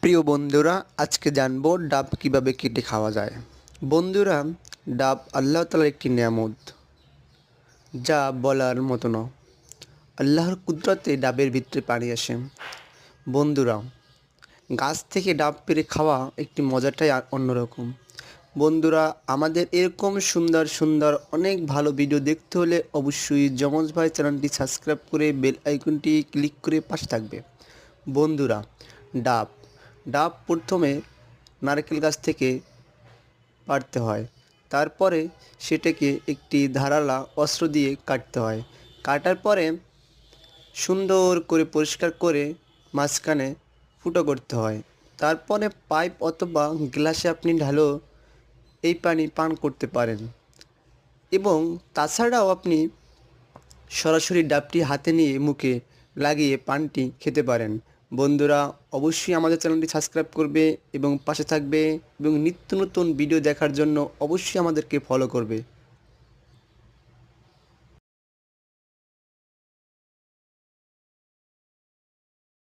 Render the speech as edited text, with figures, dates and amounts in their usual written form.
প্রিয় বন্ধুরা, আজকে জানবো ডাব কিভাবে কেটে খাওয়া যায়। বন্ধুরা, ডাব আল্লাহ তাআলার একটি নেয়ামত, যা বলার মতো না। আল্লাহর কুদরতে ডাবের ভিতরে পানি আসে। বন্ধুরা, গাছ থেকে ডাব পেড়ে খাওয়া একটি মজাটাই অন্যরকম। বন্ধুরা, আমাদের এরকম সুন্দর সুন্দর অনেক ভালো ভিডিও দেখতে হলে অবশ্যই যমজ ভাই চ্যানেলটি সাবস্ক্রাইব করে বেল আইকনটি ক্লিক করে পাশে থাকবে। বন্ধুরা, ডাব ডাব প্রথমে নারকেল গাছ থেকে পাড়তে হয়। তারপরে সেটাকে একটি ধারালো অস্ত্র দিয়ে কাটতে হয়। কাটার পরে সুন্দর করে পরিষ্কার করে মাঝখানে ফুটো করতে হয়। তারপরে পাইপ অথবা গ্লাসে আপনি ঢালেও এই পানি পান করতে পারেন, এবং তাছাড়াও আপনি সরাসরি ডাবটি হাতে নিয়ে মুখে লাগিয়ে পানটি খেতে পারেন। বন্ধুরা, অবশ্যই আমাদের চ্যানেলটি সাবস্ক্রাইব করবে এবং পাশে থাকবে, এবং নিত্য নতুন ভিডিও দেখার জন্য অবশ্যই আমাদেরকে ফলো করবে।